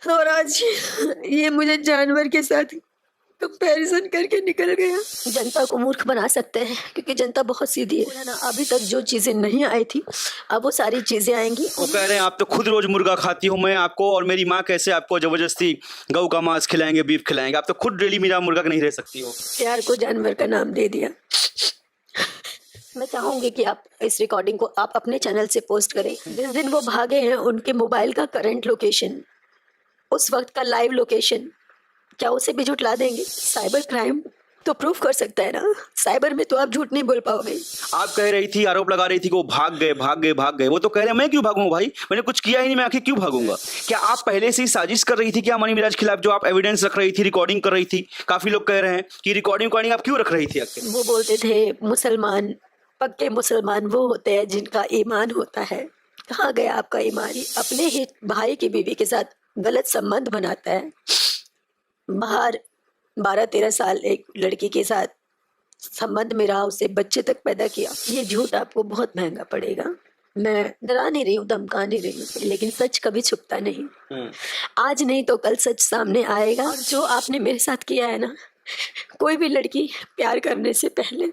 और आज ये मुझे जानवर के साथ कंपैरिजन करके निकल गया। जनता को मूर्ख बना सकते हैं क्योंकि जनता बहुत सीधी है ना। अभी तक जो चीजें नहीं आई थी अब वो सारी चीजें आएंगी। वो कह रहे हैं आप तो खुद रोज मुर्गा खाती हो, मैं आपको और मेरी माँ कैसे आपको जबरदस्ती गऊ का मांस खिलाएंगे, बीफ खिलाएंगे, आप तो खुद डेली मेरा मुर्गा नहीं रह सकती हो। प्यार को जानवर का नाम दे दिया। मैं चाहूंगी कि आप इस रिकॉर्डिंग को आप अपने चैनल से पोस्ट करें। जिस दिन वो भागे हैं उनके मोबाइल का करंट लोकेशन, उस वक्त का लाइव लोकेशन, क्या उसे भी झुठला देंगे? साइबर क्राइम तो प्रूफ कर सकता है ना, साइबर में तो आप झूठ नहीं बोल पाओगे। आप कह रही थी, आरोप लगा रही थी कि वो भाग गए भाग गए भाग गए, वो तो कह रहे हैं मैं क्यों भागूंगा भाई, मैंने कुछ किया ही नहीं, मैं आखिर क्यों भागूंगा? क्या आप पहले से ही साजिश कर रही थी क्या मनी मिराज खिलाफ, जो आप एविडेंस रख रही थी, रिकॉर्डिंग कर रही थी? काफी लोग कह रहे हैं कि रिकॉर्डिंग आप क्यों रख रही थी आखिर? वो बोलते थे मुसलमान, पक्के मुसलमान वो होते हैं जिनका ईमान होता है। कहाँ गया आपका ईमान? अपने ही भाई की बीवी के साथ गलत संबंध बनाता है। बाहर 12-13 साल एक लड़की के साथ संबंध में रहा, उससे बच्चे तक पैदा किया। ये झूठ आपको बहुत महंगा पड़ेगा। मैं डरा नहीं रही हूँ, धमका नहीं रही हूँ, लेकिन सच कभी छुपता नहीं। आज नहीं तो कल सच सामने आएगा। और जो आपने मेरे साथ किया है ना, कोई भी लड़की प्यार करने से पहले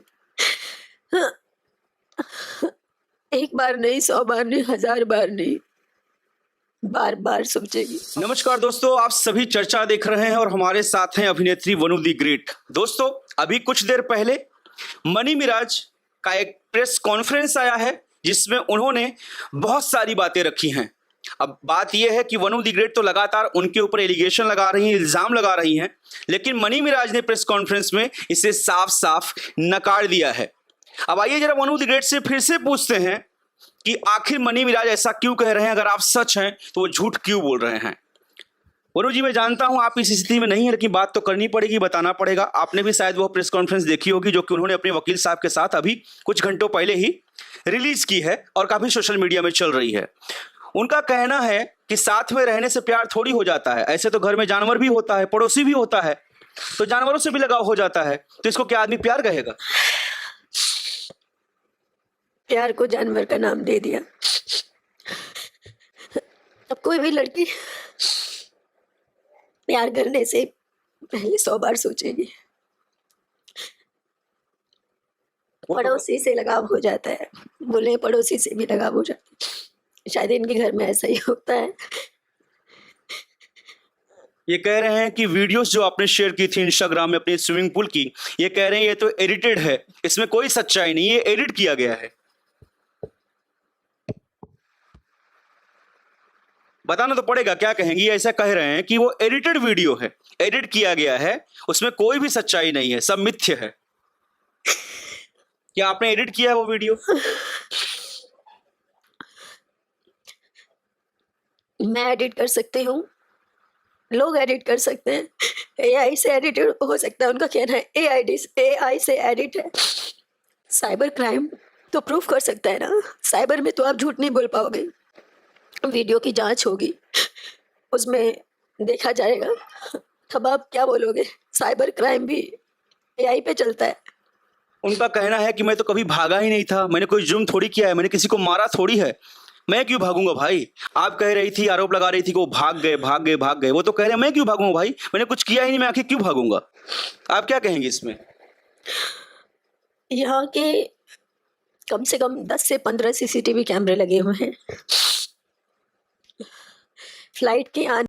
एक बार नहीं, 100 बार नहीं, 1000 बार नहीं, बार बार सोचेगी। नमस्कार दोस्तों, आप सभी चर्चा देख रहे हैं और हमारे साथ हैं अभिनेत्री वनु दी ग्रेट। दोस्तों, अभी कुछ देर पहले मनी मिराज का एक प्रेस कॉन्फ्रेंस आया है जिसमें उन्होंने बहुत सारी बातें रखी हैं। अब बात यह है कि वनु दी ग्रेट तो लगातार उनके ऊपर एलिगेशन लगा रही हैं, इल्जाम लगा रही हैं, लेकिन मनी मिराज ने प्रेस कॉन्फ्रेंस में इसे साफ साफ नकार दिया है। अब आइए जरा वनु दी ग्रेट से फिर से पूछते हैं कि आखिर मनी मिराज ऐसा क्यों कह रहे हैं, अगर आप सच हैं तो वो झूठ क्यों बोल रहे हैं। वनु जी, मैं जानता हूं आप इस स्थिति में नहीं है, लेकिन बात तो करनी पड़ेगी, बताना पड़ेगा। आपने भी शायद वो प्रेस कॉन्फ्रेंस देखी होगी जो कि उन्होंने अपने वकील साहब के साथ अभी कुछ घंटों पहले ही रिलीज की है और काफी सोशल मीडिया में चल रही है। उनका कहना है कि साथ में रहने से प्यार थोड़ी हो जाता है, ऐसे तो घर में जानवर भी होता है, पड़ोसी भी होता है, तो जानवरों से भी लगाव हो जाता है, तो इसको क्या आदमी प्यार कहेगा? प्यार को जानवर का नाम दे दिया। अब कोई भी लड़की प्यार करने से पहले 100 बार सोचेगी। पड़ोसी से लगाव हो जाता है, बोले पड़ोसी से भी लगाव हो जाता है, शायद इनके घर में ऐसा ही होता है। ये कह रहे हैं कि वीडियोस जो आपने शेयर की थी इंस्टाग्राम में अपनी स्विमिंग पूल की, ये कह रहे हैं ये तो एडिटेड है, इसमें कोई सच्चाई नहीं, ये एडिट किया गया है। बताना तो पड़ेगा, क्या कहेंगी? ऐसा कह रहे हैं कि वो एडिटेड वीडियो है, एडिट किया गया है, उसमें कोई भी सच्चाई नहीं है, सब मिथ्य है। क्या आपने एडिट किया है वो वीडियो? मैं एडिट कर सकती हूँ, लोग एडिट कर सकते हैं, एआई से एडिट हो सकता है। उनका कहना है एआई से एडिट है। साइबर क्राइम तो प्रूफ कर सकता है ना, साइबर में तो आप झूठ नहीं बोल पाओगे। वीडियो की जांच होगी, उसमें देखा जाएगा, तब आप क्या बोलोगे? साइबर क्राइम भी एआई पे चलता है। उनका कहना है कि मैं तो कभी भागा ही नहीं था, मैंने कोई जुर्म थोड़ी किया है, मैंने किसी को मारा थोड़ी है, मैं क्यों भागूंगा भाई? आप कह रही थी, आरोप लगा रही थी कि वो भाग गए भाग गए भाग गए, वो तो कह रहे हैं मैं क्यों भागूंगा भाई, मैंने कुछ किया ही नहीं, मैं आखिर क्यों भागूंगा? आप क्या कहेंगे इसमें? यहाँ के कम से कम 10 से 15 सीसीटीवी कैमरे लगे हुए हैं। फ्लाइट के आने